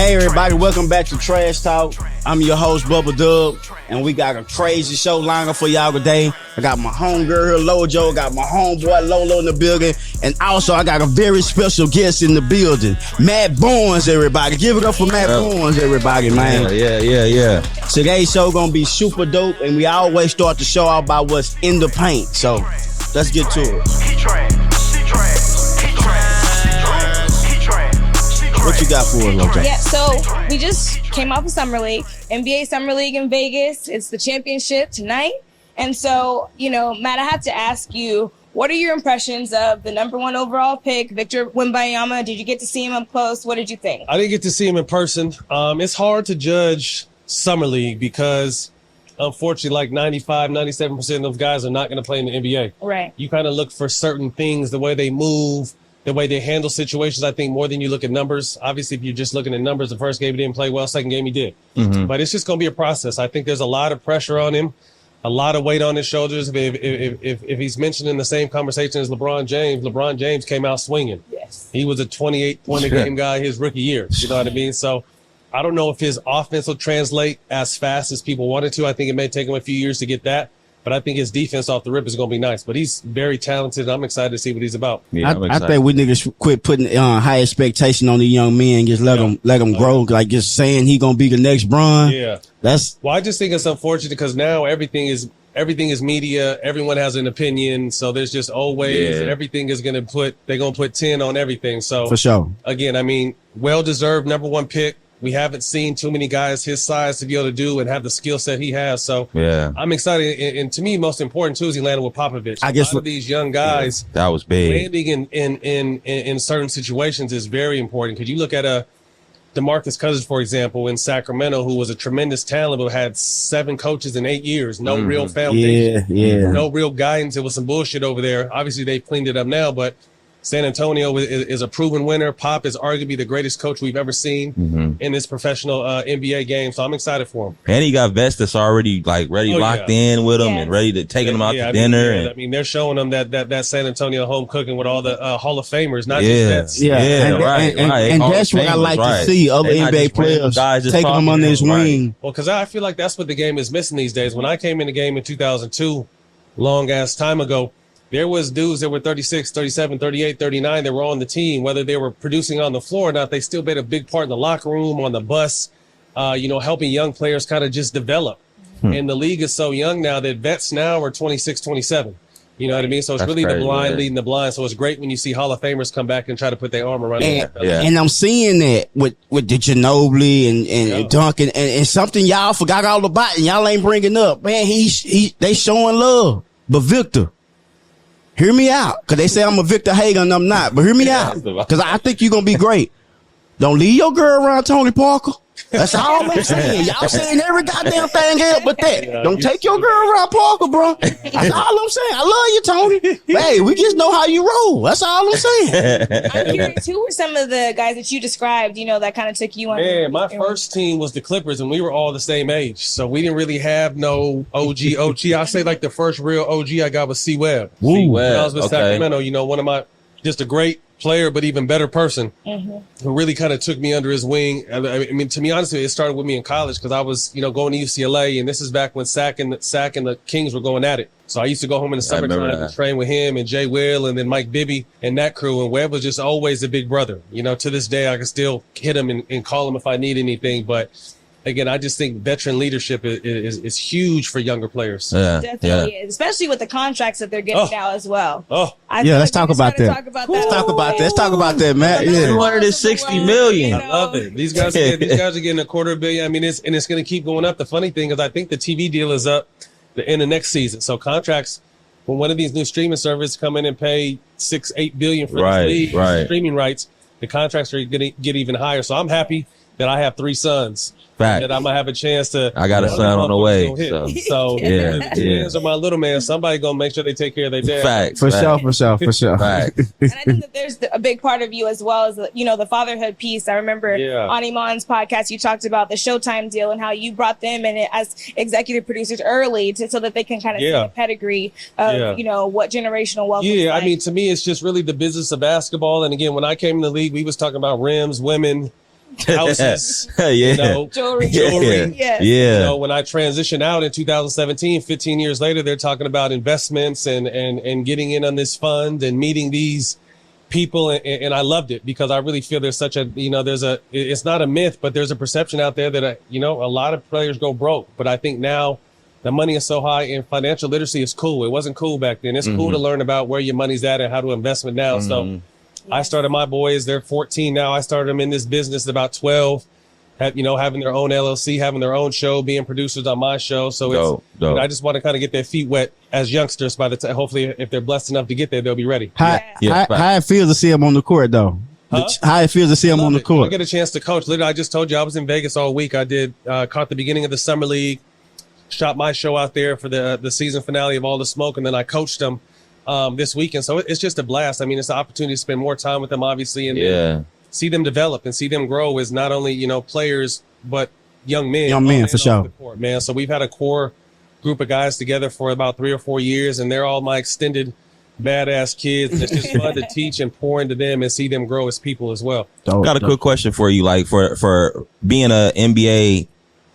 Hey everybody, welcome back to Trash Talk. I'm your host Bubba Dub, and we got a crazy show lined up for y'all today. I got my homegirl here, Lojo, got my homeboy Lolo in the building, and also I got a very special guest in the building, Matt Barnes, everybody. Give it up for Matt Barnes, everybody, man. Yeah. Today's show gonna be super dope, and we always start the show out by what's in the paint. So let's get to it. What you got for us, Lojo? Yeah, so we just came off of Summer League, NBA Summer League in Vegas. It's the championship tonight. And so, Matt, I have to ask you, what are your impressions of the #1 overall pick, Victor Wembanyama? Did you get to see him up close? What did you think? I didn't get to see him in person. It's hard to judge Summer League because, unfortunately, like 95, 97% of those guys are not going to play in the NBA. Right. You kind of look for certain things, the way they move, the way they handle situations, I think, more than you look at numbers. Obviously, if you're just looking at numbers, the first game he didn't play well, second game he did. Mm-hmm. But it's just going to be a process. I think there's a lot of pressure on him, a lot of weight on his shoulders. If he's mentioned in the same conversation as LeBron James came out swinging. Yes. He was a 28-point-a-game guy his rookie year. You know what I mean? So I don't know if his offense will translate as fast as people wanted to. I think it may take him a few years to get that. But I think his defense off the rip is going to be nice. But he's very talented. I'm excited to see what he's about. Yeah, I think we niggas quit putting high expectation on the young men. Just let them grow. Like just saying he going to be the next Bron. Yeah. Well, I just think it's unfortunate because now everything is media. Everyone has an opinion. So there's just always everything is going to they're going to put 10 on everything. So for sure. Again, I mean, well-deserved #1 pick. We haven't seen too many guys his size to be able to do and have the skill set he has. So I'm excited. And to me, most important too is he landed with Popovich. I guess a lot of these young guys, that was big. Landing in certain situations is very important. Because you look at DeMarcus Cousins, for example, in Sacramento, who was a tremendous talent, but had 7 coaches in 8 years, no real foundation, no real guidance. It was some bullshit over there. Obviously, they've cleaned it up now, but San Antonio is a proven winner. Pop is arguably the greatest coach we've ever seen in this professional NBA game. So I'm excited for him. And he got vets that's already locked in with him and ready to taking him out to dinner. I mean, they're showing them that San Antonio home cooking with all the Hall of Famers, not just vets. And that's what I like to see other NBA players taking them under his wing. Well, because I feel like that's what the game is missing these days. When I came in the game in 2002, long ass time ago, there was dudes that were 36, 37, 38, 39 that were on the team, whether they were producing on the floor or not. They still played a big part in the locker room, on the bus, helping young players kind of just develop. And the league is so young now that vets now are 26, 27. You know what I mean? So it's really the blind leading the blind. So it's great when you see Hall of Famers come back and try to put their arm around them. And I'm seeing that with the Ginobili and Duncan and something y'all forgot all about and y'all ain't bringing up. Man, they showing love. But Victor, hear me out, because they say I'm a Victor Hagan and I'm not. But hear me out, because I think you're going to be great. Don't leave your girl around Tony Parker. That's all I'm saying. Y'all saying every goddamn thing else but that. Don't take your girl around Parker, bro. That's all I'm saying. I love you, Tony. Hey, we just know how you roll. That's all I'm saying. I'm curious, who were some of the guys that you described, that kind of took you on? Man, my first team was the Clippers, and we were all the same age. So we didn't really have no OG. I say like the first real OG I got was C-Web. C-Web. When I was with Sacramento, one of my, just a great player, but even better person who really kind of took me under his wing. I mean, to be honest with you, it started with me in college because I was, going to UCLA, and this is back when Sac and the Kings were going at it. So I used to go home in the summertime and train with him and Jay Will and then Mike Bibby and that crew. And Webb was just always a big brother. To this day, I can still hit him and call him if I need anything. But again, I just think veteran leadership is huge for younger players. Definitely is, especially with the contracts that they're getting now as well. Let's talk about that. Let's talk about that, Matt. $260 million. I love it. These guys are getting $250 million. I mean, it's going to keep going up. The funny thing is, I think the TV deal is up in the next season. So contracts, when one of these new streaming services come in and pay $6-8 billion for the league streaming rights, the contracts are going to get even higher. So I'm happy that I have 3 sons. That I'm gonna have a chance to. I got a son on the way. So hands are my little man. Somebody gonna make sure they take care of their dad. Facts. For sure. Facts. And I think that there's a big part of you as well as the fatherhood piece. I remember on Iman's podcast, you talked about the Showtime deal and how you brought them in as executive producers early so that they can kind of see the pedigree of what generational wealth. Yeah, I mean, to me, it's just really the business of basketball. And again, when I came in the league, we was talking about rims, women. houses, Yeah. Jewelry. Yeah. You know, when I transitioned out in 2017, 15 years later, they're talking about investments and getting in on this fund and meeting these people. And I loved it because I really feel there's such a, you know, it's not a myth, but there's a perception out there that, you know, a lot of players go broke. But I think now the money is so high and financial literacy is cool. It wasn't cool back then. It's cool to learn about where your money's at and how to invest it now. So I started my boys, they're 14 now. I started them in this business at about 12, you know, having their own LLC, having their own show, being producers on my show. So I just want to kind of get their feet wet as youngsters by the time, hopefully if they're blessed enough to get there, they'll be ready. How it feels to see him on the court though? How it feels to see him on the court? I get a chance to coach. Literally, I just told you I was in Vegas all week. I did, caught the beginning of the summer league, shot my show out there for the season finale of All the Smoke. And then I coached them this weekend. So it's just a blast. I mean, it's an opportunity to spend more time with them, obviously, and see them develop and see them grow as not only, you know, players, but young men. Young men, for sure. Court, man. So we've had a core group of guys together for about 3 or 4 years, and they're all my extended badass kids. And it's just fun to teach and pour into them and see them grow as people as well. Got a quick question for you. Like for being a NBA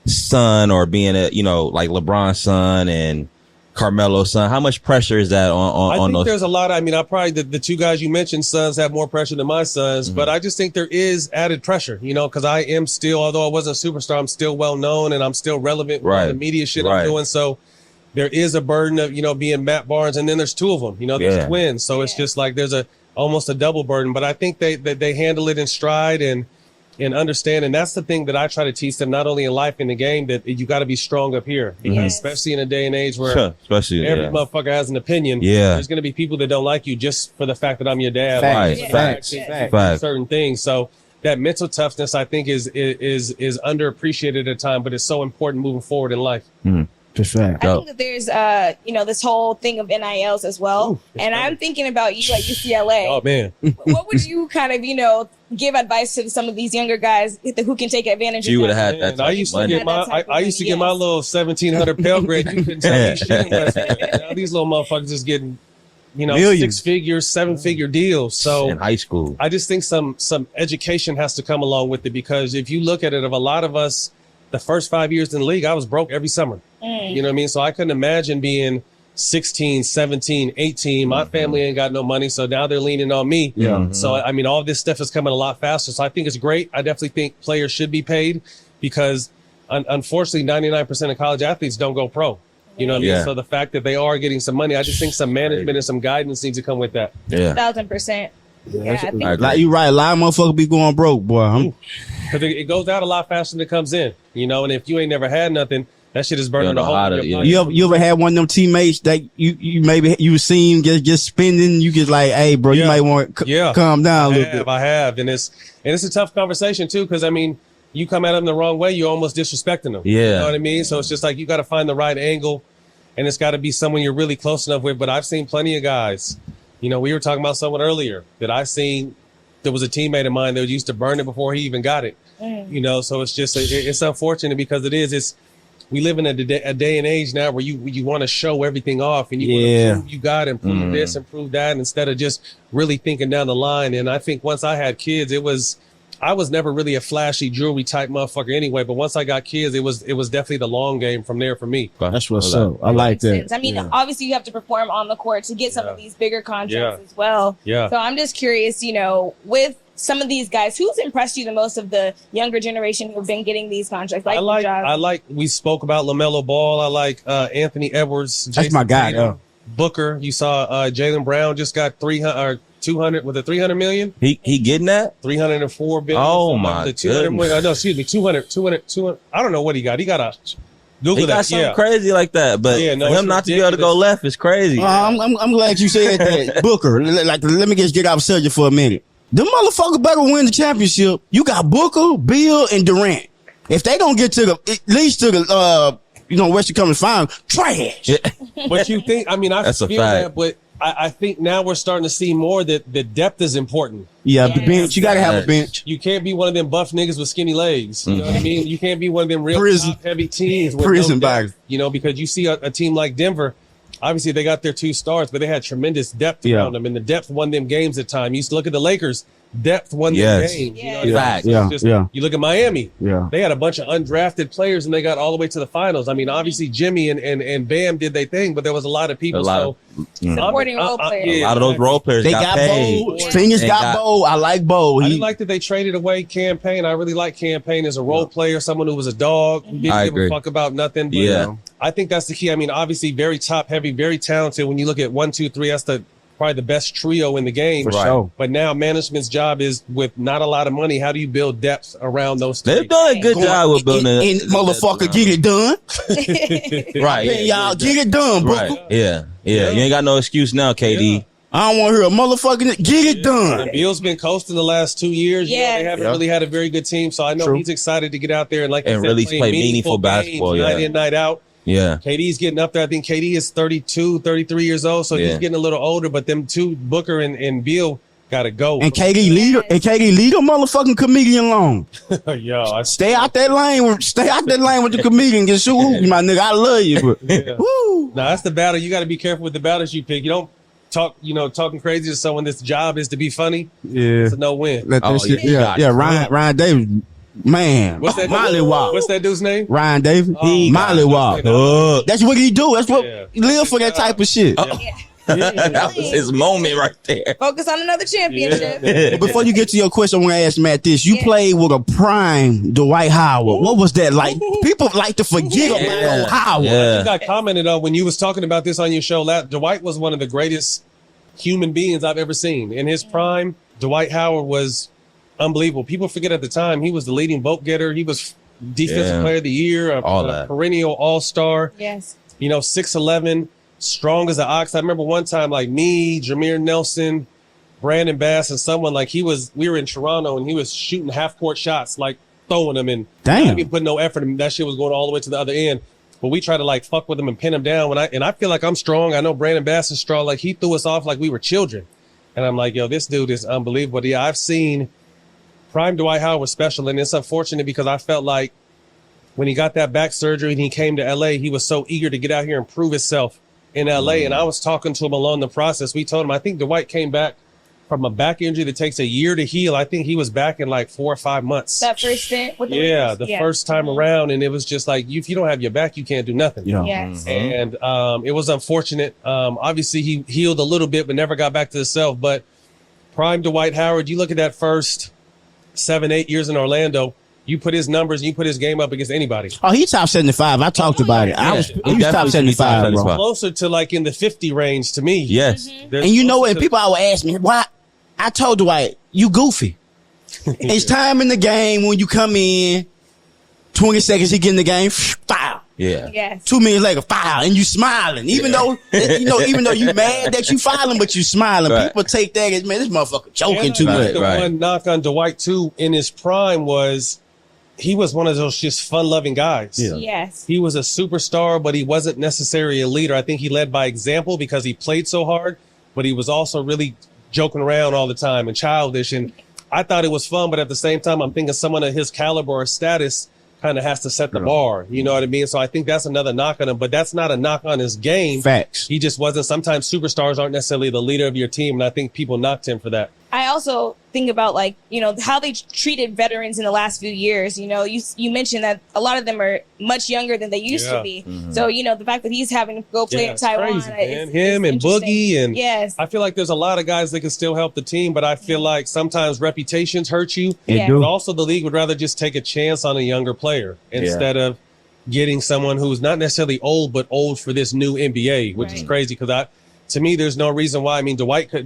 son or being a, you know, like LeBron's son and Carmelo's son, how much pressure is that on I think those? there's a lot. I mean, I probably the two guys you mentioned, sons, have more pressure than my sons, but I just think there is added pressure, you know, because I am still, although I wasn't a superstar, I'm still well known and I'm still relevant with the media shit I'm doing. So there is a burden of, you know, being Matt Barnes, and then there's two of them, you know, there's twins. So it's just like there's almost a double burden, but I think they handle it in stride and understand. And that's the thing that I try to teach them, not only in life, in the game, that you got to be strong up here, especially in a day and age where every motherfucker has an opinion. There's going to be people that don't like you just for the fact that I'm your dad. Facts. Certain things. So that mental toughness, I think, is underappreciated at a time, but it's so important moving forward in life. I think that there's, you know, this whole thing of NILs as well. And I'm thinking about you at UCLA. Oh, man. What would you kind of, you know, give advice to some of these younger guys who can take advantage of that? You would have had that. I used to get my little 1,700 Pell Grade. You couldn't tell me shit. Now these little motherfuckers just getting, you know, millions. 6-figure, 7-figure deals. So in high school, I just think some education has to come along with it, because if you look at it, of a lot of us, the first 5 years in the league, I was broke every summer. You know what I mean? So I couldn't imagine being 16, 17, 18. My family ain't got no money, so now they're leaning on me. So, I mean, all this stuff is coming a lot faster. So I think it's great. I definitely think players should be paid, because unfortunately, 99% of college athletes don't go pro. You know what I mean? So the fact that they are getting some money, I just think some management and some guidance needs to come with that. 1,000%. Like you right, a lot of motherfuckers be going broke, boy. Because it goes out a lot faster than it comes in, you know. And if you ain't never had nothing, that shit is burning the hole. You ever had one of them teammates that you seen just spending? You get like, hey, bro, you might want to calm down a little bit. I have, and it's a tough conversation too, because I mean, you come at them the wrong way, you're almost disrespecting them. You know what I mean? So it's just like you got to find the right angle, and it's got to be someone you're really close enough with. But I've seen plenty of guys. You know, we were talking about someone earlier that I seen. There was a teammate of mine that used to burn it before he even got it. You know, so it's just it's unfortunate, because we live in a day and age now where you want to show everything off, and you want to prove you got and prove this and prove that, instead of just really thinking down the line. And I think once I had kids, I was never really a flashy jewelry type motherfucker anyway, but once I got kids, it was definitely the long game from there for me. That's what's up. I like that. I mean, obviously you have to perform on the court to get some of these bigger contracts as well. So I'm just curious, you know, with some of these guys, who's impressed you the most of the younger generation who've been getting these contracts? We spoke about LaMelo Ball. I like Anthony Edwards. That's my guy. Booker. You saw Jaylen Brown just got 200 with a 300 million. He getting that 304 billion. Oh my goodness. No, excuse me, 200. I don't know what he got. He got a Google he got something crazy like that, but for him not to be able to go left is crazy. I'm glad you said that. Booker. Like, let me just get off subject for a minute. Them motherfuckers better win the championship. You got Booker, Bill, and Durant. If they don't get to at least to the Western Conference Final, trash. But you think? I mean, I feel that, but I think now we're starting to see more that the depth is important. The bench. You got to have a bench. You can't be one of them buff niggas with skinny legs. You know what I mean? You can't be one of them real heavy teams with prison no depth, you know, because you see a team like Denver. Obviously, they got their 2 stars, but they had tremendous depth around them, and the depth won them games at times. You used to look at the Lakers. depth won the game. You know what I mean? So just, you look at Miami. They had a bunch of undrafted players, and they got all the way to the finals. I mean, obviously Jimmy and Bam did their thing, but there was a lot of people. Supporting role players. A lot of those role players got paid. Bo. Singers got Bo. I like Bo. I didn't like that they traded away Campaign. I really like Campaign as a role player, someone who was a dog, who didn't give a fuck about nothing. But I think that's the key. I mean, obviously very top heavy, very talented. When you look at 1, 2, 3, that's probably the best trio in the game. For sure. But now management's job is, with not a lot of money, how do you build depth around those three? They've done a good job with building and motherfucker, get it done. Right. Y'all get it done, bro. Right. Yeah. You ain't got no excuse now, KD. I don't want to hear a motherfucking get it done. And Bill's been coasting the last 2 years. You know, they haven't really had a very good team. So I know he's excited to get out there and really play meaningful basketball. Night in, night out. Yeah. KD's getting up there. I think KD is 32, 33 years old. So he's getting a little older, but them two, Booker and Bill, gotta go. And KD leave a motherfucking comedian alone. Stay out that lane with the comedian. Get shoot hoop, my nigga. I love you. But, woo. Now that's the battle. You gotta be careful with the battles you pick. You don't talking crazy to someone that's job is to be funny. Yeah. It's a no win. Ryan Davis. Man, what's that Molly Walk. What's that dude's name? Ryan Davis. Molly Walk. That's what he do. That's what he live for, that type of shit. That was his moment right there. Focus on another championship. But before you get to your question, I want to ask Matt this. You played with a prime Dwight Howard. What was that like? People like to forget about Howard. I think I commented on when you was talking about this on your show. Dwight was one of the greatest human beings I've ever seen. In his prime, Dwight Howard was unbelievable. People forget at the time he was the leading vote getter. He was defensive player of the year, a perennial all-star. Yes. 6'11", strong as an ox. I remember one time, like me, Jameer Nelson, Brandon Bass, and someone we were in Toronto and he was shooting half-court shots, like throwing them in. Damn. He put no effort in. That shit was going all the way to the other end. But we tried to fuck with him and pin him down. I feel like I'm strong. I know Brandon Bass is strong. Like, he threw us off like we were children. And I'm like, yo, this dude is unbelievable. But yeah, I've seen prime Dwight Howard was special. And it's unfortunate because I felt like when he got that back surgery and he came to LA, he was so eager to get out here and prove himself in LA. And I was talking to him along the process. We told him, I think Dwight came back from a back injury that takes a year to heal. I think he was back in 4 or 5 months. That first stint with the first time around. And it was just like, if you don't have your back, you can't do nothing. Yes. And it was unfortunate. Obviously he healed a little bit, but never got back to himself. But prime Dwight Howard, you look at that first 7-8 years in Orlando, you put his numbers, you put his game up against anybody. Oh, he top 75. I talked about it. He was top 75, bro. Closer to in the 50 range to me. Yes. And you know what? People always ask me, why? I told Dwight, you goofy. It's time in the game when you come in, 20 seconds, he get in the game, foul. Yeah. Yes. 2 minutes later, foul, and you smiling. Even though you mad that you fouling, but you smiling. Right. People take that as, man, this motherfucker joking too much. The one knock on Dwight too in his prime was he was one of those just fun-loving guys. Yeah. Yes. He was a superstar, but he wasn't necessarily a leader. I think he led by example because he played so hard, but he was also really joking around all the time and childish. And I thought it was fun, but at the same time, I'm thinking someone of his caliber or status kind of has to set the bar. You know what I mean? So I think that's another knock on him, but that's not a knock on his game. Facts. He just wasn't. Sometimes superstars aren't necessarily the leader of your team, and I think people knocked him for that. I also think about how they treated veterans in the last few years. You mentioned that a lot of them are much younger than they used to be. Mm-hmm. So, the fact that he's having to go play in Taiwan. Crazy, him and Boogie. And yes. I feel like there's a lot of guys that can still help the team, but I feel like sometimes reputations hurt you. Yeah. But also the league would rather just take a chance on a younger player instead of getting someone who's not necessarily old, but old for this new NBA, which is crazy because to me, there's no reason why. I mean, Dwight or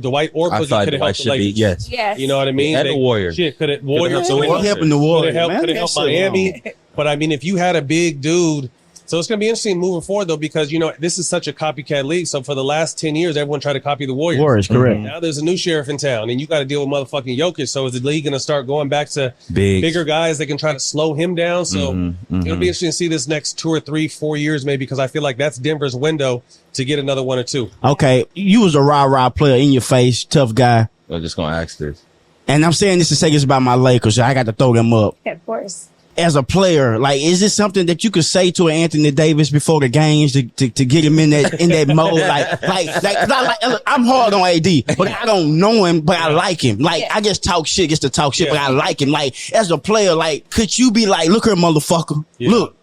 Boogie could have helped the Lakers. Yes. You know what I mean? And the Warriors. Could have helped the Warriors. Could have helped Miami. But I mean, if you had a big dude, so it's going to be interesting moving forward though, because this is such a copycat league. So for the last 10 years, everyone tried to copy the Warriors. Correct. Mm-hmm. Now there's a new sheriff in town, and you got to deal with motherfucking Jokic. So is the league going to start going back to bigger guys that can try to slow him down? So it'll be interesting to see this next 2 or 3, 4 years maybe, because I feel like that's Denver's window to get another 1 or 2. Okay, you was a rah-rah player, in your face, tough guy. I'm just going to ask this. And I'm saying this to say this about my Lakers. So I got to throw them up. Of course. as a player, like, is this something that you could say to Anthony Davis before the games to get him in that mode? I'm hard on AD, but I don't know him, but I like him. Like, I just talk shit just to talk shit, but I like him. Like, as a player, like, could you be like, look here, motherfucker, look,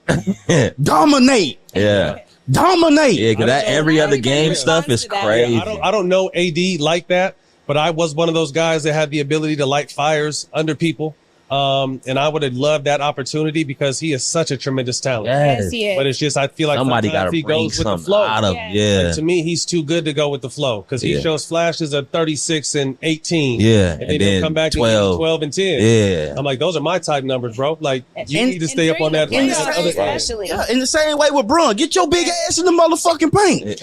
dominate. Yeah. Dominate. Yeah, because that every other game stuff is crazy. Yeah, I don't know AD like that, but I was one of those guys that had the ability to light fires under people. And I would have loved that opportunity because he is such a tremendous talent. Yes, he is. But it's just, I feel like somebody got to he bring goes with the something flow. out of Yeah. Like, to me, he's too good to go with the flow because he shows flashes of 36 and 18. Yeah. And then he'll come back 12. and 12 and 10. Yeah. I'm like, those are my type numbers, bro. Like, you need to stay up on that. In the other especially. Yeah, in the same way with Bron, get your big ass in the motherfucking paint.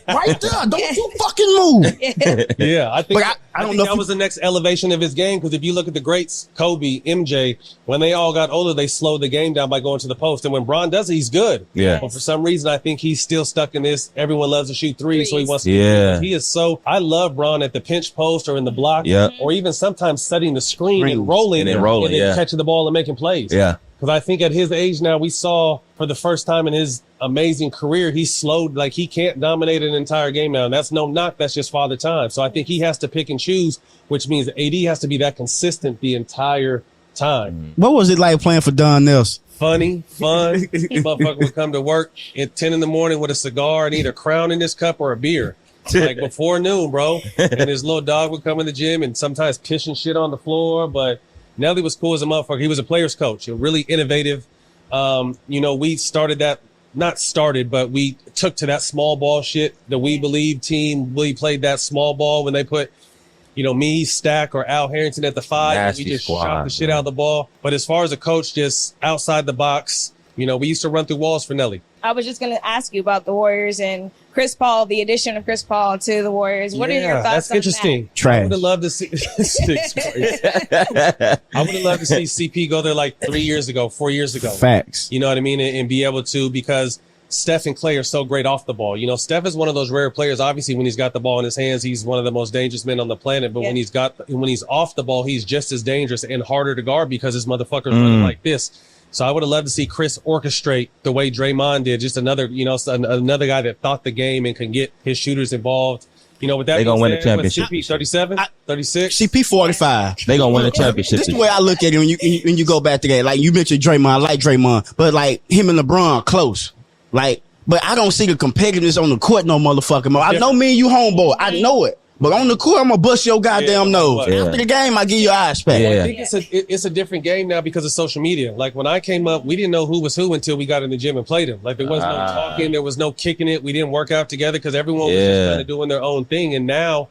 Right there. Don't you fucking move. Yeah, I think, I don't think know that if was the next elevation of his game because if you look at the greats, Kobe, MJ, when they all got older, they slowed the game down by going to the post. And when Bron does it, he's good. Yeah. But for some reason, I think he's still stuck in this. Everyone loves to shoot threes, so he wants to. Yeah. He is so. I love Bron at the pinch post or in the block, or even sometimes setting the screen and rolling, And then catching the ball and making plays. Yeah. Because I think at his age now, we saw for the first time in his amazing career, he's slowed. Like he can't dominate an entire game now. And that's no knock. That's just father time. So I think he has to pick and choose, which means AD has to be that consistent the entire time. What was it like playing for Don Nelson? Funny, fun. Motherfucker would come to work at 10 in the morning with a cigar and eat a Crown in his cup or a beer. Like before noon, bro. And his little dog would come in the gym and sometimes pissing shit on the floor. But Nelly was cool as a motherfucker. He was a player's coach, really innovative. We started that, not started, but we took to that small ball shit. The We Believe team, we played that small ball when they put, me, Stack, or Al Harrington at the 5. Nasty We just squad, shot the shit out of the ball. But as far as a coach, just outside the box, we used to run through walls for Nelly. I was just going to ask you about the Warriors and Chris Paul, the addition of Chris Paul to the Warriors. What are your thoughts that's on interesting. that? Trash. I would have loved to see. I would have loved to see CP go there like 4 years ago. Facts. You know what I mean? And be able to, because Steph and Clay are so great off the ball. Steph is one of those rare players. Obviously, when he's got the ball in his hands, he's one of the most dangerous men on the planet. But when he's off the ball, he's just as dangerous and harder to guard because his motherfucker's running like this. So I would have loved to see Chris orchestrate the way Draymond did. Just another, another guy that thought the game and can get his shooters involved. With that, They gonna win the championship. CP 37, 36. CP 45. They gonna win the championship. This is the way I look at it when you go back to that. Like you mentioned Draymond, I like Draymond, but like him and LeBron close. Like, but I don't see the competitiveness on the court no motherfucking more. I know me and you homeboy. I know it. But on the court, I'm gonna bust your goddamn nose. After the game, I give you eyes back. Yeah. I think it's a different game now because of social media. Like when I came up, we didn't know who was who until we got in the gym and played him. Like there was no talking, there was no kicking it. We didn't work out together because everyone was just kind of doing their own thing. And now,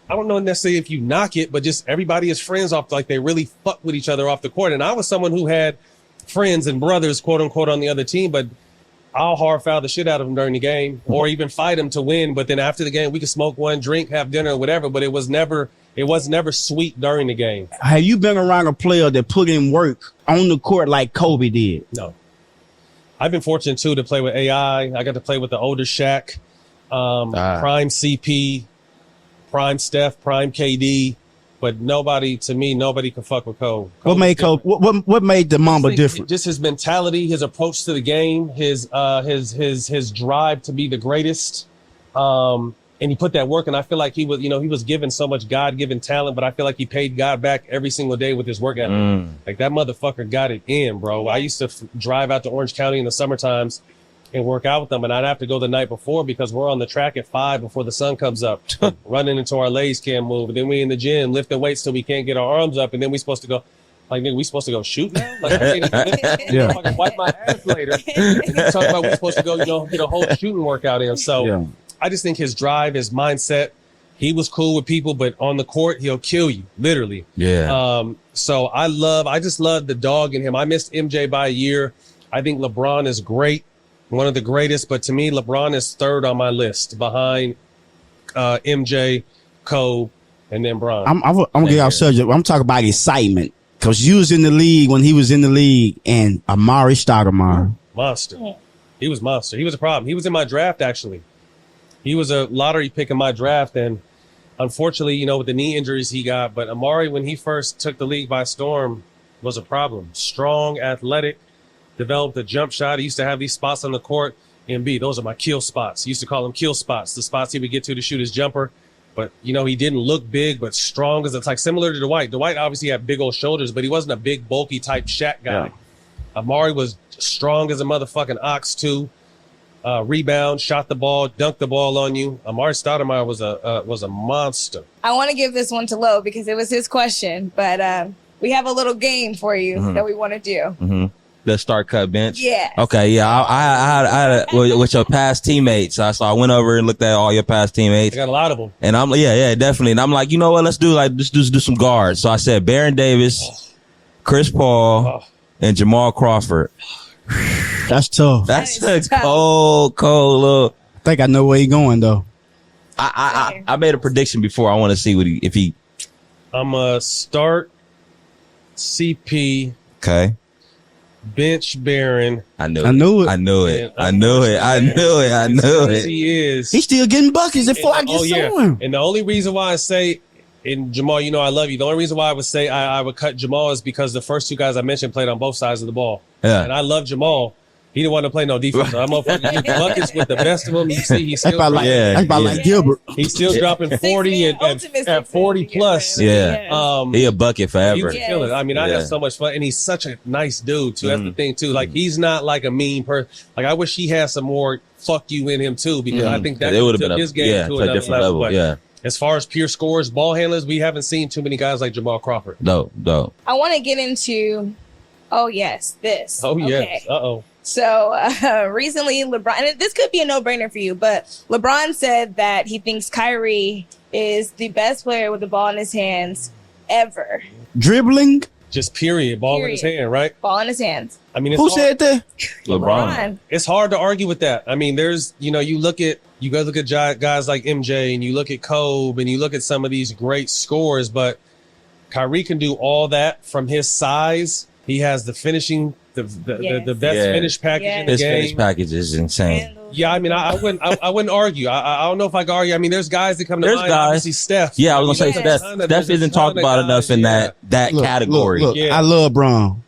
I don't know necessarily if you knock it, but just everybody is friends off. Like they really fuck with each other off the court. And I was someone who had friends and brothers, quote unquote, on the other team, but I'll hard foul the shit out of them during the game or even fight them to win. But then after the game, we could smoke one, drink, have dinner, or whatever. But it was never sweet during the game. Have you been around a player that put in work on the court like Kobe did? No. I've been fortunate too to play with AI. I got to play with the older Shaq, prime CP, prime Steph, prime KD. But nobody can fuck with Cole. What made Kobe? What made the Mamba different? Just his mentality, his approach to the game, his drive to be the greatest. And he put that work. And I feel like he was given so much God-given talent, but I feel like he paid God back every single day with his work ethic. Like that motherfucker got it in, bro. I used to drive out to Orange County in the summer times and work out with them. And I'd have to go the night before because we're on the track at 5 before the sun comes up, running into our legs can't move. And then we in the gym lifting weights till we can't get our arms up. And then we supposed to go, like, nigga, we supposed to go shoot now? Like, I can't even fucking wipe my ass later. Talking about we're supposed to go, get a whole shooting workout in. So I just think his drive, his mindset, he was cool with people, but on the court, he'll kill you, literally. Yeah. So I just love the dog in him. I missed MJ by a year. I think LeBron is great. One of the greatest, but to me, LeBron is third on my list behind MJ, Kobe, and then Bron. I'm gonna get off subject. I'm talking about excitement because you was in the league when he was in the league, and Amari Stoudemire. Monster. He was monster. He was a problem. He was in my draft, actually. He was a lottery pick in my draft, and unfortunately, with the knee injuries he got, but Amari, when he first took the league by storm, was a problem. Strong, athletic, developed a jump shot. He used to have these spots on the court. MB, those are my kill spots. He used to call them kill spots, the spots he would get to shoot his jumper. But, you know, he didn't look big, but strong as it's like similar to Dwight. Dwight obviously had big old shoulders, but he wasn't a big, bulky type Shaq guy. Yeah. Amari was strong as a motherfucking ox too. Rebound, shot the ball, dunked the ball on you. Amari Stoudemire was a monster. I want to give this one to Lo because it was his question, but we have a little game for you that we want to do. The start cut bench. Yeah. Okay. Yeah. I had with your past teammates. So I went over and looked at all your past teammates. I got a lot of them. And I'm yeah, definitely. And I'm like, you know what? Let's do some guards. So I said Baron Davis, Chris Paul, and Jamal Crawford. That's tough. That's That is a tough. cold look. I think I know where he going though. I made a prediction before. I want to see if he. I'm a start CP, Okay. bench Baron. I knew it. I knew it. He is. He's still getting buckets before I get him. And the only reason why I say, and Jamal, you know I love you. The only reason why I would say I would cut Jamal is because the first two guys I mentioned played on both sides of the ball. Yeah. And I love Jamal. He didn't want to play no defense. So I'm motherfucking buckets with the best of them. You see, he's That's still about like Gilbert. he's still dropping 40 at 40 plus. Yeah. He a bucket He forever. was killing. I mean, I had so much fun, and he's such a nice dude too. That's the thing too. Like he's not like a mean person. Like I wish he had some more fuck you in him too, because I think that it would have took been his game to a another different level. level. Yeah. As far as pure scorers, ball handlers, we haven't seen too many guys like Jamal Crawford. Dope. I want to get into, this. Oh yes. Okay. Uh-oh. So recently, LeBron, and this could be a no-brainer for you, but LeBron said that he thinks Kyrie is the best player with the ball in his hands ever. Dribbling. Just period. Ball in his hand, right? Ball in his hands. I mean, it's Who hard. said that? LeBron. It's hard to argue with that. I mean, there's, you guys look at guys like MJ, and you look at Kobe, and you look at some of these great scorers, but Kyrie can do all that from his size. He has the finishing, the best finish package in the His game. finish package is insane. Yeah, I mean, I wouldn't argue. I don't know if I can argue. I mean, there's guys that come to mind. Guys. Obviously, Steph. Yeah, I was gonna say Yes. Steph isn't talked about enough in that category. Look, Yeah. I love Bron,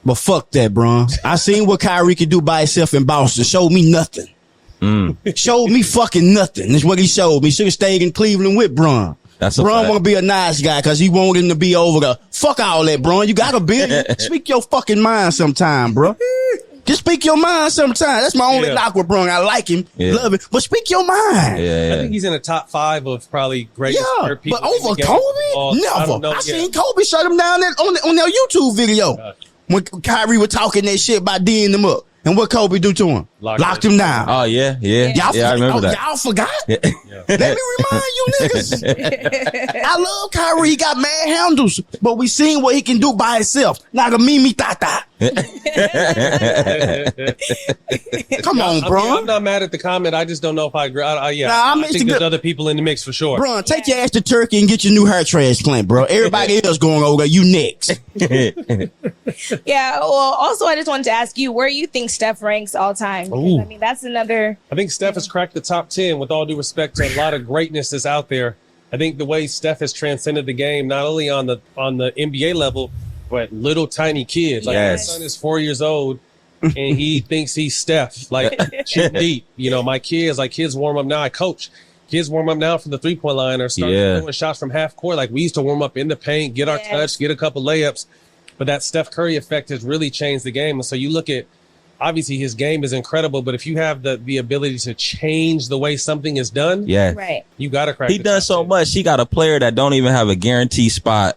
but fuck that, Bron. I seen what Kyrie could do by himself in Boston. Showed me nothing. Showed me fucking nothing. That's what he showed me. Should have stayed in Cleveland with Bron. That's a Bron fact. want to be a nice guy because he want him to be over the fuck all that, Bron. You got a billion. Speak your fucking mind sometime, bro. Just speak your mind sometime. That's my only knock with Bron. I like him, love him, but speak your mind. Yeah. I think he's in the top 5 of probably greatest people. But over in the game. Kobe? Never. I seen Kobe shut him down on their YouTube video when Kyrie was talking that shit about D'ing him up. And what Kobe do to him? Locked him down. Oh yeah. I remember that. Y'all forgot? Let me remind you niggas. I love Kyrie. He got mad handles, but we seen what he can do by himself. Like a Mimi Tata. Come on, bro. I'm not mad at the comment. I just don't know if I agree. I mixed think it there's good. other people in the mix for sure. Bro, take your ass to Turkey and get your new hair transplant, bro. Everybody else going over there. You next. Yeah. Well, also, I just wanted to ask you where you think Steph ranks all time. Because, I mean, that's another. I think Steph has cracked the top 10 with all due respect to a lot of greatness that's out there. I think the way Steph has transcended the game, not only on the NBA level, but little tiny kids. Like my son is 4 years old and he thinks he's Steph, like shoot deep. You know, my kids warm up now. I coach. Kids warm up now from the 3-point line or start throwing shots from half court. Like we used to warm up in the paint, get our touch, get a couple layups. But that Steph Curry effect has really changed the game. And so you look at, obviously his game is incredible, but if you have the ability to change the way something is done, Right. you got to crack. He done so much. He got a player that don't even have a guaranteed spot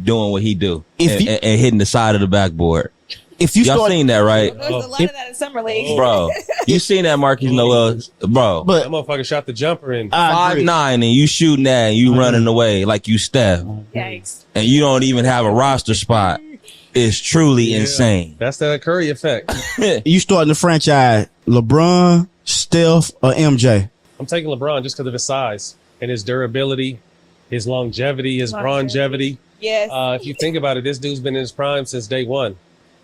doing what he do and hitting the side of the backboard. If you Y'all seen that, right? There's a lot of that in Summer League. Bro, you seen that Marcus Noel, bro. But that motherfucker shot the jumper in 5'9" and you shooting that and you running away like you Steph. Yikes. And you don't even have a roster spot. It's truly insane. That's that Curry effect. you starting the franchise, LeBron, Steph, or MJ? I'm taking LeBron just because of his size and his durability, his longevity, his longevity. Yes. If you think about it, this dude's been in his prime since day one.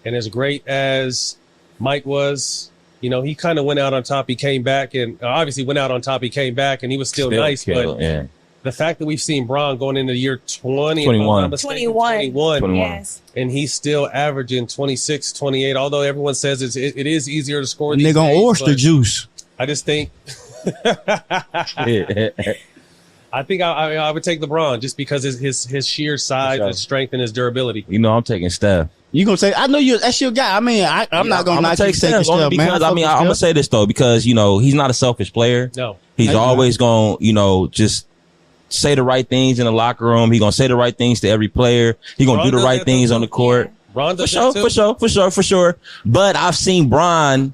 And as great as Mike was, you know, he kind of went out on top. He came back and obviously went out on top. He came back and he was still nice. But the fact that we've seen Bron going into year 20, 21. 21. Yes. And he's still averaging 26, 28, although everyone says it is easier to score. Nigga on oyster juice. I just think I think I would take LeBron just because his sheer size, his strength, and his durability. You know, I'm taking Steph. You gonna say? I know that's your guy. I mean, I'm not gonna knock you Steph Steph, because man. I'm gonna say this though, because you know he's not a selfish player. No, he's always gonna just say the right things in the locker room. He gonna say the right things to every player. He gonna do the right things on the court. Bron For sure. But I've seen Bron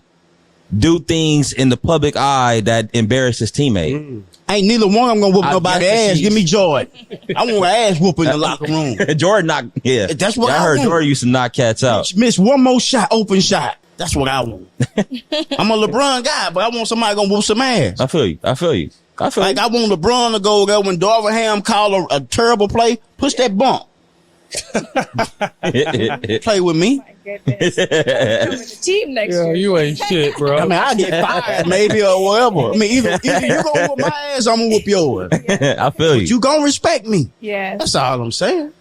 do things in the public eye that embarrass his teammate. Ain't neither one of them gonna whoop nobody's ass. Give me Jordan. I want an ass whooping in the locker room. Jordan That's what I heard. want. Jordan used to knock cats out. Miss one more shot, open shot. That's what I want. I'm a LeBron guy, but I want somebody gonna whoop some ass. I feel you. Like I want LeBron to go there when Darvingham call a terrible play. Push that bump. Play with me. My goodness. Coming to team next year. You ain't shit, bro. I mean, I'll get fired maybe or whatever. I mean, either you gonna whoop my ass, I'm gonna whoop yours. I feel you. You gonna respect me. Yes. That's all I'm saying.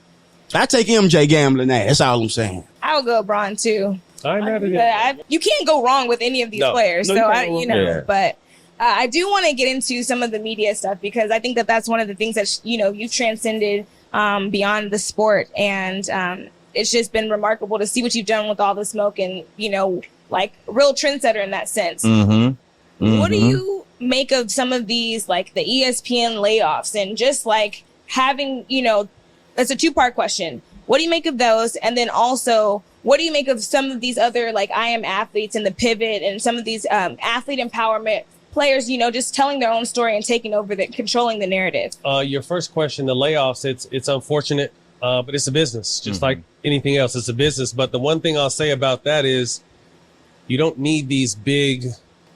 I take MJ gambling ass. That's all I'm saying. I would go Bron too. I ain't mad at it. You can't go wrong with any of these players. No, So you can't go wrong. but I do want to get into some of the media stuff because I think that that's one of the things that you've transcended beyond the sport, and it's just been remarkable to see what you've done with all the smoke, and like real trendsetter in that sense. What do you make of some of these, like the ESPN layoffs, and just like having that's a two-part question. What do you make of those, and then also what do you make of some of these other like I Am Athletes and the Pivot and some of these athlete empowerment players, just telling their own story and taking over controlling the narrative? Your first question, the layoffs, it's unfortunate, but it's a business, just like anything else. It's a business. But the one thing I'll say about that is you don't need these big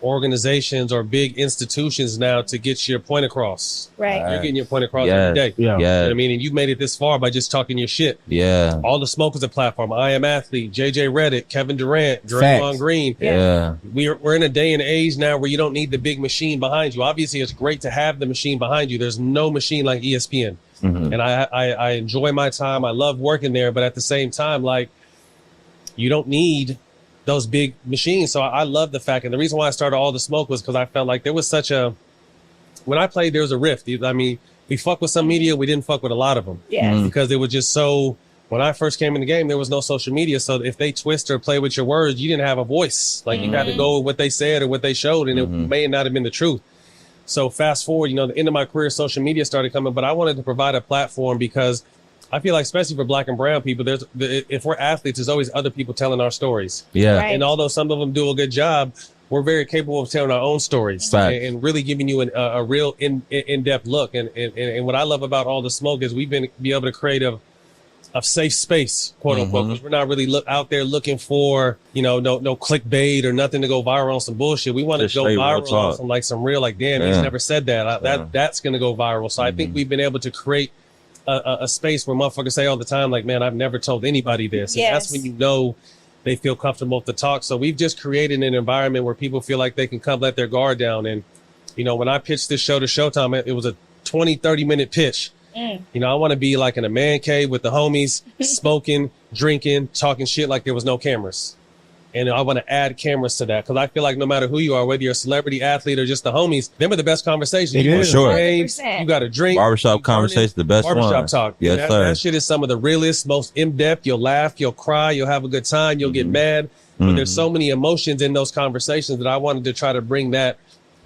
organizations or big institutions now to get your point across. Right. You're getting your point across every day. Yeah. You know what I mean? And you've made it this far by just talking your shit. Yeah. All the smoke is a platform. I Am Athlete, JJ Redick, Kevin Durant, Draymond Green. Yeah. We're in a day and age now where you don't need the big machine behind you. Obviously, it's great to have the machine behind you. There's no machine like ESPN. And I enjoy my time. I love working there. But at the same time, like, you don't need those big machines. So I love the fact, and the reason why I started All the Smoke was because I felt like there was when I played, there was a rift. I mean, we fuck with some media, we didn't fuck with a lot of them. Yes. Because they were just when I first came in the game, there was no social media. So if they twist or play with your words, you didn't have a voice. Like you had to go with what they said or what they showed, and it may not have been the truth. So fast forward, the end of my career, social media started coming, but I wanted to provide a platform because I feel like, especially for Black and brown people, if we're athletes, there's always other people telling our stories. Yeah. Right. And although some of them do a good job, we're very capable of telling our own stories and really giving you a real in-depth look. And what I love about All the Smoke is we've been able to create a safe space, quote unquote, because we're not really out there looking for, no clickbait or nothing to go viral on some bullshit. We want to go viral on some real, like, damn, he's never said that. That's going to go viral. So I think we've been able to create a space where motherfuckers say all the time, like, man, I've never told anybody this. And that's when they feel comfortable to talk. So we've just created an environment where people feel like they can come let their guard down. And, when I pitched this show to Showtime, it was a 20-30 minute pitch. I want to be like in a man cave with the homies, smoking, drinking, talking shit like there was no cameras. And I want to add cameras to that because I feel like no matter who you are, whether you're a celebrity, athlete, or just the homies, them are the best conversations. For sure. You got a drink. Barbershop conversation, the best Barbershop one. talk. Yes, sir. That shit is some of the realest, most in-depth. You'll laugh, you'll cry, you'll have a good time, you'll get mad. But there's so many emotions in those conversations that I wanted to try to bring that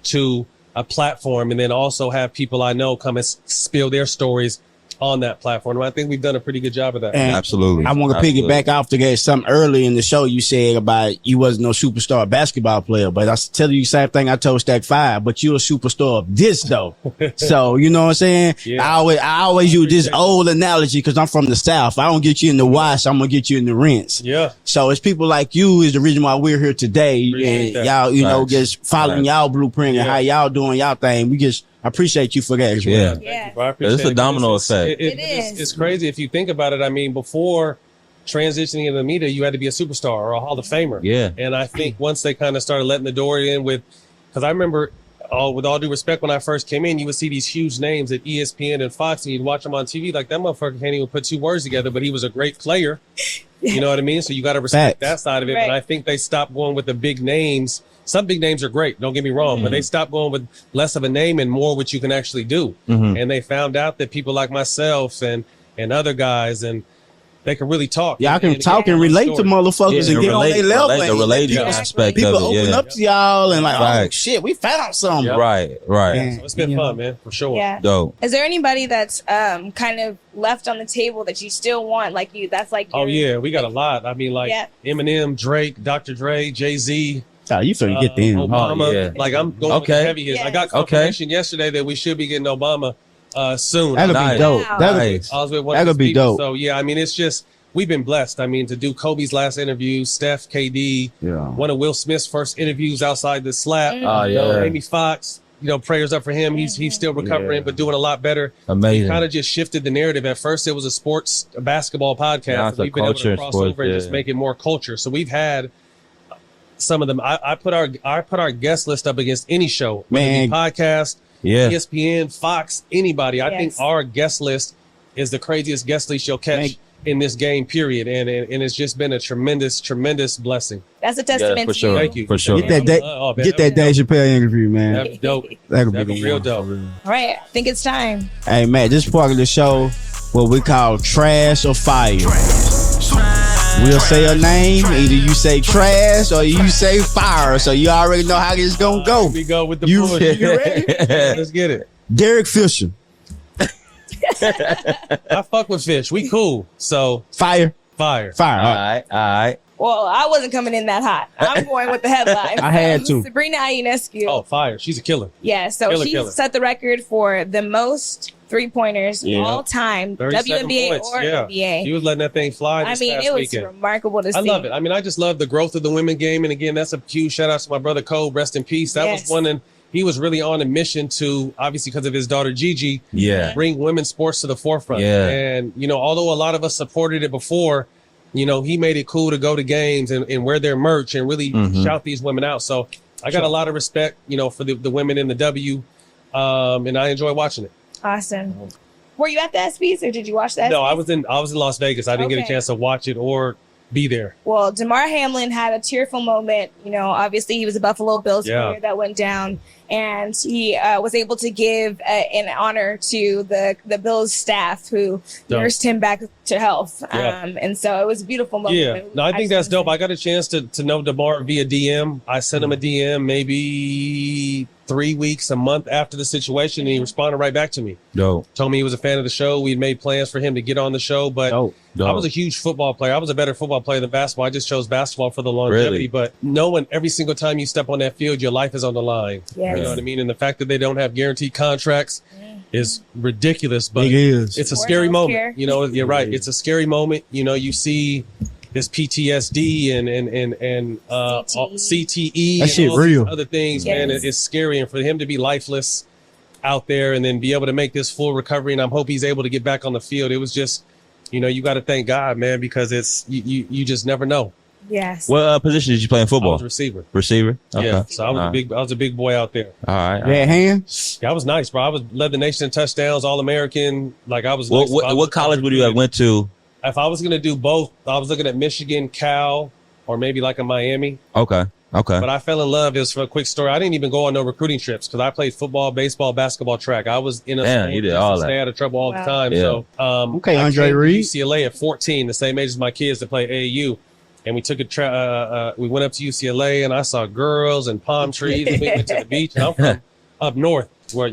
to a platform and then also have people I know come and spill their stories on that platform. And I think we've done a pretty good job of that. And Absolutely. I want to piggyback off to get something early in the show you said about you wasn't no superstar basketball player, but I tell you the same thing I told Stack 5, but you're a superstar of this though. So, you know what I'm saying? Yeah. I always use this old analogy because I'm from the South. If I don't get you in the wash, I'm going to get you in the rinse. Yeah. So it's people like you is the reason why we're here today. And y'all, just following y'all blueprint and how y'all doing y'all thing. I appreciate you for that as well. Yeah. It's a domino effect. It is. It's crazy if you think about it. I mean, before transitioning into the media, you had to be a superstar or a Hall of Famer. Yeah. And I think once they kind of started letting the door in because I remember with all due respect, when I first came in, you would see these huge names at ESPN and Fox, and you'd watch them on TV. Like, that motherfucker can't even put 2 words together, but he was a great player. You know what I mean? So you got to respect that side of it. Right. But I think they stopped going with the big names. Some big names are great, don't get me wrong, but they stopped going with less of a name and more what you can actually do. And they found out that people like myself and other guys, and they can really talk. Y'all can talk and relate to motherfuckers and get on their level. The relating aspect People of it. open up to y'all and like, oh shit, we found something. Right. Yeah. So it's been fun, man, for sure. Yeah. Dope. Is there anybody that's kind of left on the table that you still want? Like that's like Oh yeah, we got a lot. I mean, like Eminem, Drake, Dr. Dre, Jay-Z. Oh, you finna get them. Obama. Like, I'm going with the heavy hitters. I got confirmation yesterday that we should be getting Obama soon. That'll be dope. Wow. That'll be dope. So yeah, I mean, it's just, we've been blessed. I mean, to do Kobe's last interview, Steph, KD, one of Will Smith's first interviews outside the slap. Amy Fox, prayers up for him. He's still recovering, but doing a lot better. Amazing. Kind of just shifted the narrative. At first, it was a basketball podcast. Now it's a We've been able culture to cross sport, over and just make it more culture. So we've had some of them. I put our guest list up against any show, Man. podcast, ESPN, Fox, anybody. I think our guest list is the craziest guest list you'll catch in this game, period. And it's just been a tremendous blessing. That's a testament to you. Thank you. For sure. Get that Dave Chappelle interview, man. That'd be dope. That'd be real dope. All right, I think it's time. Hey, man, this part of the show, what we call trash or fire. We'll say a name. Either you say trash or you say fire. So you already know how this gonna go. We go with the You bullshit. ready? Let's get it. Derek Fisher. I fuck with Fish. We cool. So Fire. fire. All right. Well, I wasn't coming in that hot. I'm going with the headline. I had to. Sabrina Ionescu. Oh, fire. She's a killer. Yeah, so she set the record for the most 3-pointers all time, 37 WNBA points. or NBA. She was letting that thing fly I this mean, past it was weekend. remarkable to see. I love it. I mean, I just love the growth of the women game. And again, that's a huge shout out to my brother Cole. Rest in peace. That was one, and he was really on a mission to, obviously because of his daughter Gigi, bring women's sports to the forefront. And, although a lot of us supported it before, he made it cool to go to games and wear their merch and really shout these women out. So I got a lot of respect, for the women in the W. And I enjoy watching it. Awesome. Were you at the ESPYs or did you watch that? No, I was in Las Vegas. I didn't get a chance to watch it or be there. Well, DeMar Hamlin had a tearful moment. Obviously he was a Buffalo Bills player that went down, and he was able to give an honor to the Bills staff who nursed him back to health. And so it was a beautiful moment. Yeah, no, I think that's dope. I got a chance to know DeMar via DM. I sent him a DM maybe 3 weeks, a month after the situation, and he responded right back to me. Dope. Told me he was a fan of the show. We'd made plans for him to get on the show, but I was a huge football player. I was a better football player than basketball. I just chose basketball for the longevity. But knowing every single time you step on that field, your life is on the line. You know what I mean? And the fact that they don't have guaranteed contracts is ridiculous, but it's a scary moment. You're right. It's a scary moment. You see this PTSD and CTE that shit and all real. these other things, man. It's scary. And for him to be lifeless out there and then be able to make this full recovery, and I hope he's able to get back on the field. It was just, you got to thank God, man, because it's you just never know. Yes. What position did you play in football? I was receiver. Receiver? Okay. Yeah. So I was a big boy out there. All right. That hands? Yeah, I was nice, bro. I led the nation in touchdowns, All-American. Like, I was What, nice. what college would you have went to? If I was going to do both, I was looking at Michigan, Cal, or maybe like a Miami. Okay. But I fell in love. It was for a quick story. I didn't even go on no recruiting trips because I played football, baseball, basketball, track. I was in a you did all that. Stay out of trouble all the time. Yeah. So, Okay, I Andre came to Reed. UCLA at 14, the same age as my kids to play AAU. And we took we went up to UCLA and I saw girls and palm trees and we went to the beach. And I'm from up north where,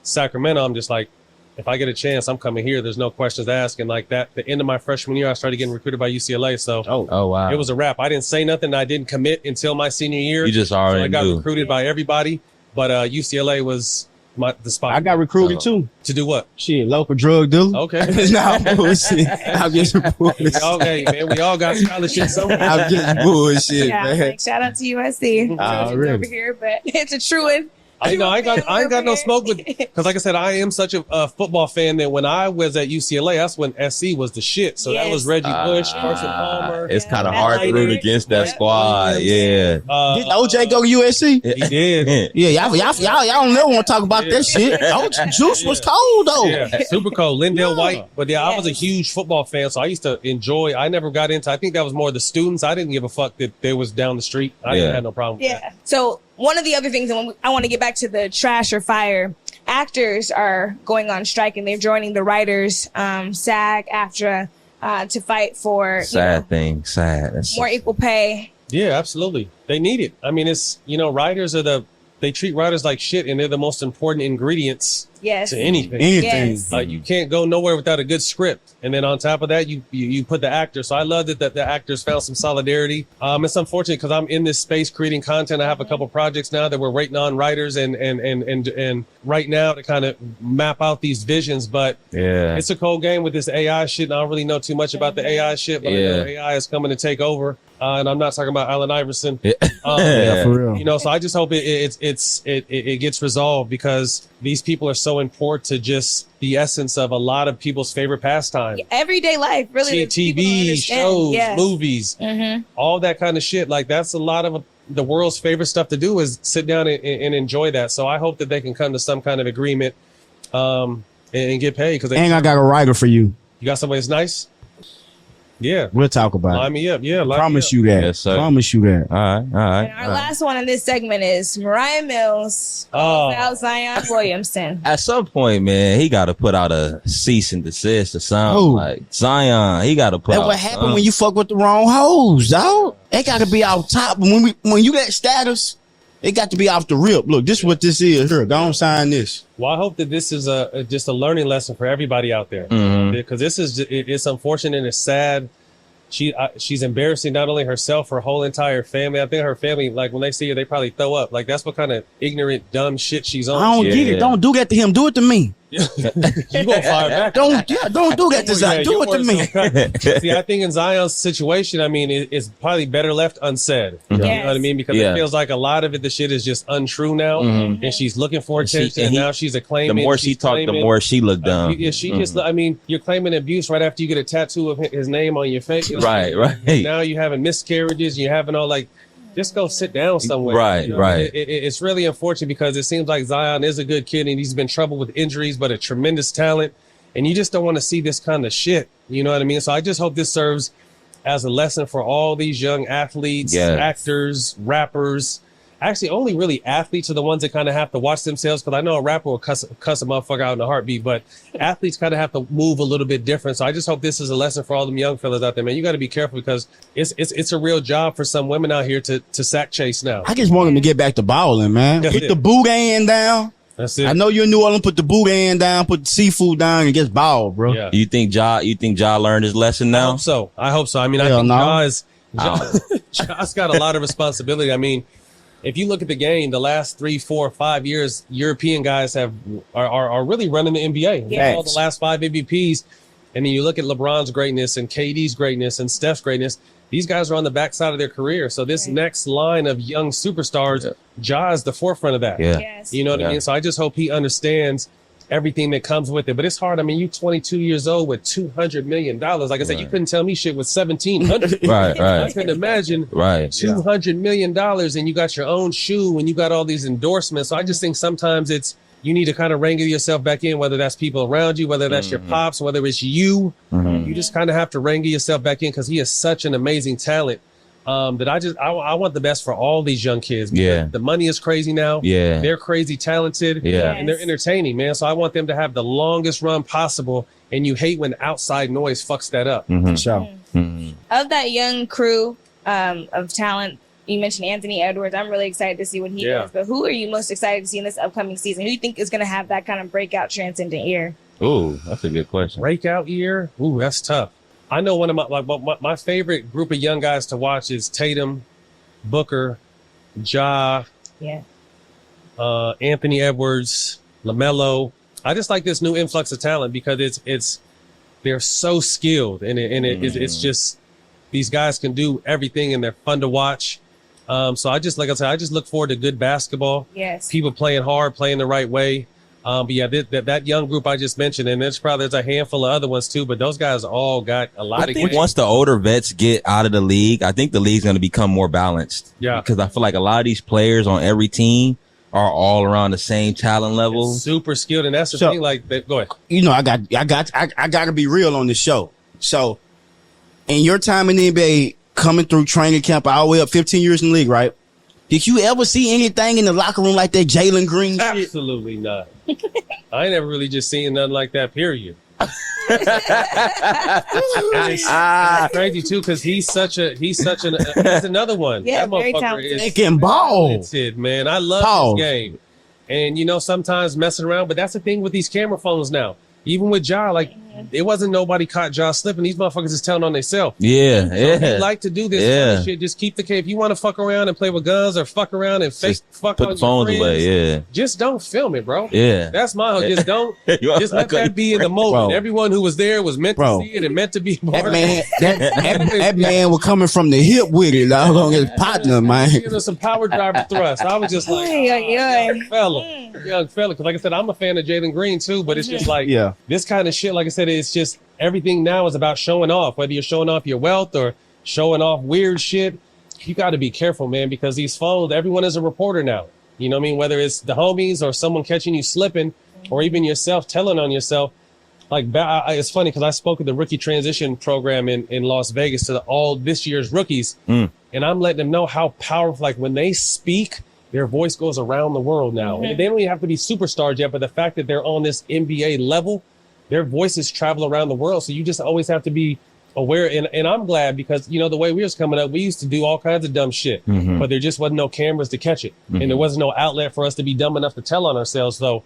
Sacramento, I'm just like, if I get a chance, I'm coming here. There's no questions asked. And like that, the end of my freshman year, I started getting recruited by UCLA. So oh wow, it was a wrap. I didn't say nothing. I didn't commit until my senior year. You just already I got knew. recruited by everybody, but UCLA was the spot. I got recruited too. To do what? Shit, local drug dealer. Okay. No, bullshit. I'm just bullshit. Okay, man. We all got scholarship somewhere. I'm just bullshit, Yeah, man. like, shout out to USC. Really? Over here, but it's a true one. I ain't got no smoke with, because like I said, I am such a football fan that when I was at UCLA, that's when SC was the shit. So that was Reggie Bush, Carson Palmer. It's kind of hard to root against that squad. Yeah. Didn't OJ go to USC? He did. Yeah, y'all don't never want to talk about that shit. Juice was cold though. Yeah, super cold. Lindell White. But yeah, I was a huge football fan, so I used to enjoy. I never got into. I think that was more the students. I didn't give a fuck that they was down the street. I didn't have no problem with that. So one of the other things, and I want to get back to the trash or fire. Actors are going on strike, and they're joining the writers, SAG, AFTRA, to fight for Sad. That's more equal pay. Yeah, absolutely. They need it. I mean, it's, writers they treat writers like shit, and they're the most important ingredients to anything. Yes. You can't go nowhere without a good script. And then on top of that, you put the actors. So I love that the actors found some solidarity. It's unfortunate because I'm in this space creating content. I have a couple projects now that we're waiting on writers and right now to kind of map out these visions. But it's a cold game with this AI shit. And I don't really know too much about the AI shit, but I know AI is coming to take over. And I'm not talking about Allen Iverson. For real. So I just hope it gets resolved, because these people are so important to just the essence of a lot of people's favorite pastime. Everyday life, really. TV, shows, movies, all that kind of shit. Like, that's a lot of the world's favorite stuff to do, is sit down and enjoy that. So I hope that they can come to some kind of agreement and get paid. And I got a writer for you. You got somebody that's nice? Yeah. We'll talk about line me up. Yeah. Promise you that. Yes, sir. Promise you that. All right. And our last one in this segment is Mariah Mills about Zion Williamson. At some point, man, he got to put out a cease and desist or something. Like Zion, he got to put That's out what happened when you fuck with the wrong hoes, dog. It got to be out top. When you got status, it got to be off the rip. Look, this is what this is. Here, go on, sign this. Well, I hope that this is just a learning lesson for everybody out there, because this is it's unfortunate and it's sad. She's embarrassing not only herself, her whole entire family. I think her family, like, when they see her, they probably throw up. Like, that's what kind of ignorant, dumb shit she's on. I don't get it. Don't do that to him. Do it to me. You gonna fire back? Don't do that to Zion. Do it to me. See, I think in Zion's situation, I mean, it's probably better left unsaid. You know what I mean? Because it feels like a lot of it, the shit is just untrue now, and she's looking for attention. And now she's a claimant. The more she talked, the more she looked dumb. She just, I mean, you're claiming abuse right after you get a tattoo of his name on your face. Right. Now you're having miscarriages. You're having all like. Just go sit down somewhere. Right. It's really unfortunate, because it seems like Zion is a good kid and he's been troubled with injuries, but a tremendous talent. And you just don't want to see this kind of shit. You know what I mean? So I just hope this serves as a lesson for all these young athletes, actors, rappers. Actually, only really athletes are the ones that kind of have to watch themselves, because I know a rapper will cuss a motherfucker out in a heartbeat, but athletes kind of have to move a little bit different. So I just hope this is a lesson for all them young fellas out there, man. You got to be careful, because it's a real job for some women out here to sack chase now. I just want them to get back to balling, man. Put the boogaying down. That's it. I know you're in New Orleans. Put the boogaying down. Put the seafood down and get ball, bro. Yeah. You think Ja learned his lesson now? I hope so. I mean, I think Ja's got a lot of responsibility. I mean, if you look at the game, the last 3, 4, 5 years, European guys are really running the NBA. Yes. All the last 5 MVPs, and then you look at LeBron's greatness and KD's greatness and Steph's greatness. These guys are on the backside of their career. So this next line of young superstars, Ja is the forefront of that. Yeah. Yes. You know what I mean? So I just hope he understands everything that comes with it. But it's hard. I mean, you 22 years old with $200 million. Like I said, you couldn't tell me shit with 1,700. Right. I couldn't imagine $200 million, and you got your own shoe and you got all these endorsements. So I just think sometimes you need to kind of wrangle yourself back in, whether that's people around you, whether that's your pops, whether it's you. You just kind of have to wrangle yourself back in, because he is such an amazing talent. That I want the best for all these young kids. Yeah. The money is crazy now. Yeah. They're crazy talented. Yeah. And they're entertaining, man. So I want them to have the longest run possible. And you hate when outside noise fucks that up. So, Of that young crew of talent, you mentioned Anthony Edwards. I'm really excited to see what he does. But who are you most excited to see in this upcoming season? Who do you think is going to have that kind of breakout, transcendent year? Ooh, that's a good question. Breakout year? Ooh, that's tough. I know one of my favorite group of young guys to watch is Tatum, Booker, Ja, Anthony Edwards, LaMelo. I just like this new influx of talent, because they're so skilled, and it's just, these guys can do everything, and they're fun to watch. So I just, like I said, I just look forward to good basketball. Yes. People playing hard, playing the right way. But yeah, that young group I just mentioned, and there's a handful of other ones too, but those guys all got a lot I of think game. once the older vets get out of the league, I think the league's going to become more balanced. Yeah. Because I feel like a lot of these players on every team are all around the same talent level. Super skilled, and that's the So- thing. Like, go ahead. You know, I got to be real on this show. So, in your time in the NBA, coming through training camp all the way up 15 years in the league, right? Did you ever see anything in the locker room like that Jalen Green shit? Absolutely not. I ain't never really just seen nothing like that, period. And it's crazy too, because he's another one. Yeah, That very motherfucker talented. is Thinking ball. talented, man. I love Pause. this game. And you know, sometimes messing around, but that's the thing with these camera phones now. Even with Ja, like it wasn't nobody caught Ja slipping. These motherfuckers is telling on themselves. Yeah, They yeah. like to do this Yeah. kind of shit. Just keep the kid. If you want to fuck around and play with guns or fuck around and fake Just fuck put on the phones your away. friends, Yeah. just don't film it, bro. Yeah. That's my hope. Just don't. You Just let that be in the moment. Bro. Everyone who was there was meant Bro. to see it and meant to be a part That of man, it. that man was coming from the hip with it, dog, on his partner, man. You know, some power driver thrust. I was just like, Ay, ay, ay. young fella. Because like I said, I'm a fan of Jalen Green too, but it's just like Yeah. this kind of shit. Like I said, it's just everything now is about showing off. Whether you're showing off your wealth or showing off weird shit, you got to be careful, man, because these phones, everyone is a reporter now. You know what I mean? Whether it's the homies or someone catching you slipping, or even yourself telling on yourself. Like, it's funny because I spoke at the rookie transition program in Las Vegas to all this year's rookies, and I'm letting them know how powerful, like when they speak, their voice goes around the world now. And they don't even have to be superstars yet, but the fact that they're on this NBA level, their voices travel around the world. So you just always have to be aware. And I'm glad because, you know, the way we was coming up, we used to do all kinds of dumb shit, but there just wasn't no cameras to catch it. And there wasn't no outlet for us to be dumb enough to tell on ourselves. So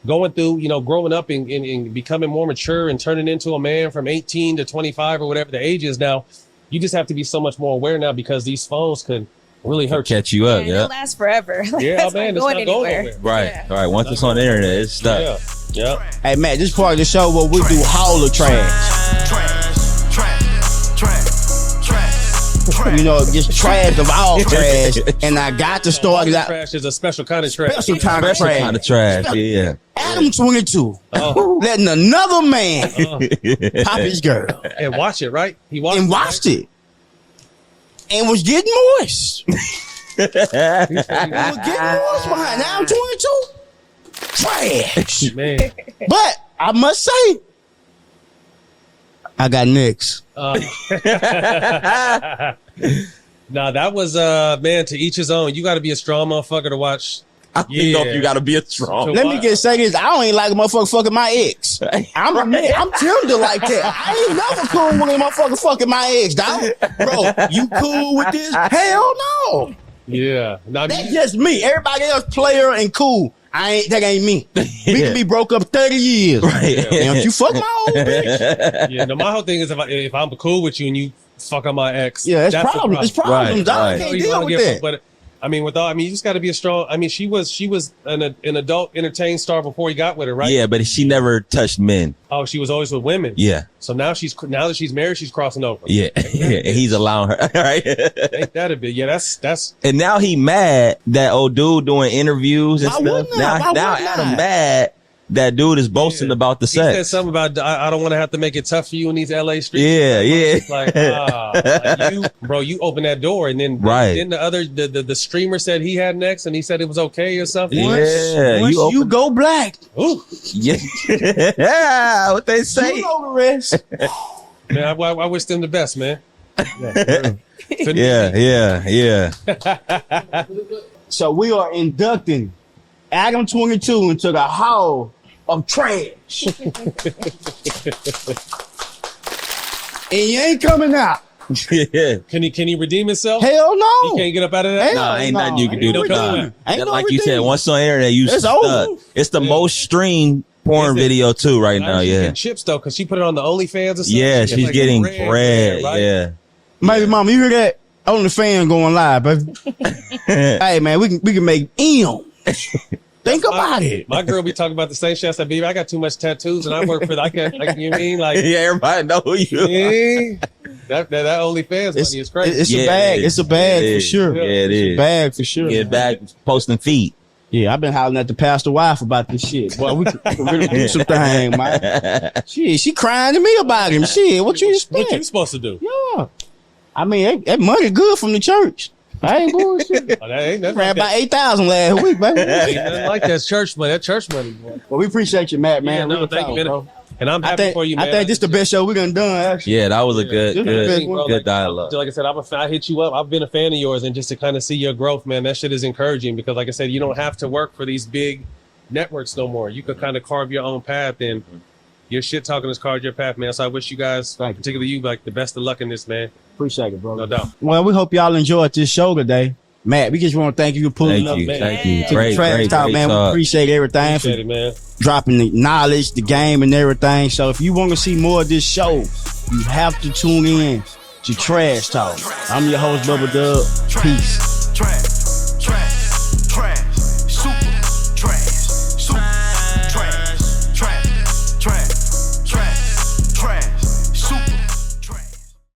going through, you know, growing up and becoming more mature and turning into a man from 18 to 25 or whatever the age is now, you just have to be so much more aware now because these phones could really hurt you. Catch you up. And Yeah. it'll last forever. Like, Yeah, that's man, not it's not going anywhere. Right. Yeah. All right. Once it's on the internet, it's stuck. Yeah. Yeah. Hey, man, this part of the show where we do Hall of Trash. You know, just trash of all trash. And I got to start it out. Trash is a special kind of trash. Special kind of trash. Kind of trash. Yeah. Adam22 Oh. letting another man pop his girl And watch it, right? He watched and watched it and was getting moist. Was getting moist behind Adam22. Trash. Man. But I must say, I got next. Nah, that was man, to each his own. You got to be a strong motherfucker to watch. I don't know if you got to be a strong. Let me just say this. I don't even like a motherfucker fucking my ex. I'm tender like that. I ain't never cool when a motherfucker fucking my ex, dog. Bro, you cool with this? Hell no. Yeah. Now, That's just me. Everybody else player and cool. That ain't me. We can be broke up 30 years. Right. Don't you fuck my old bitch. yeah. No, my whole thing is if I'm cool with you and you fuck on my ex, Yeah, it's that's a problem. It's Right, problems, dog. I right. can't You deal wanna with get- that. But I mean, you just got to be a strong. I mean, she was an adult entertained star before he got with her, right? Yeah, but she never touched men. Oh, she was always with women. Yeah. So now that she's married, she's crossing over. Yeah. And he's allowing her. Right. Ain't that a bit? Yeah, that's. And now he mad that old dude doing interviews and Why stuff. wouldn't I? Why Now wouldn't I? Adam mad that dude is boasting Yeah. about the He said sex. something about I don't want to have to make it tough for you in these LA streets. Yeah, yeah. It's like, like you open that door, and then Right. Then the streamer said he had nex, and he said it was okay or something. Yeah, Once you you open- go black, Ooh, Yeah. Yeah, what they say. you know the rest. man, I wish them the best, man. Yeah. So we are inducting Adam22 into the Hall of Trash. And you ain't coming out. Yeah. Can he redeem himself? Hell no. He can't get up out of that. Hell Nah, ain't nothing you can do. Ain't no Nah. redeeming. Ain't no Like you said, redeeming. once on the internet, you It's stuck. over. It's the most streamed porn Is it? video too right Now now. she's Yeah. getting chips though, because she put it on the OnlyFans or something. Yeah, She she's like getting bread, bread. right? Yeah. Baby mama, you hear that? On the fan going live, baby. Hey man, we can make M. Think about it. My girl be talking about the same shit. I said, baby, I got too much tattoos and I work for I can't, like, you mean? Like, Yeah, everybody know who you are. eh? That OnlyFans money is crazy. It's a bag. It's a bag for sure. Yeah, it is. It's a bag for sure. Get back posting feet. Yeah, I've been hollering at the pastor wife about this shit. Boy, we can really do some thing, man. Shit, she crying to me about him. Shit, what you expect? What you supposed to do? Yeah. I mean, that money good from the church. I ain't bullshit. Oh, that ain't nothing Ran like about that. 8,000 last week, baby. Ain't nothing like that church money. That church money, boy. Well, we appreciate you, Matt, man. Yeah, no, Real thank talk, you, man. bro. And I'm happy for you, man. I think this the best show we done actually. Yeah, that was a good dialogue. Like I said, I hit you up. I've been a fan of yours, and just to kind of see your growth, man, that shit is encouraging because, like I said, you don't have to work for these big networks no more. You could kind of carve your own path, and your shit talking has carved your path, man. So I wish you guys, particularly you, like the best of luck in this, man. Appreciate it, bro. No doubt. Well, we hope y'all enjoyed this show today. Matt, we just want to thank you for pulling up, man. Thank you. To the Trash Talk, man. We appreciate everything. Appreciate it, man. Dropping the knowledge, the game, and everything. So if you want to see more of this show, you have to tune in to Trash Talk. I'm your host, Bubba Dub. Peace.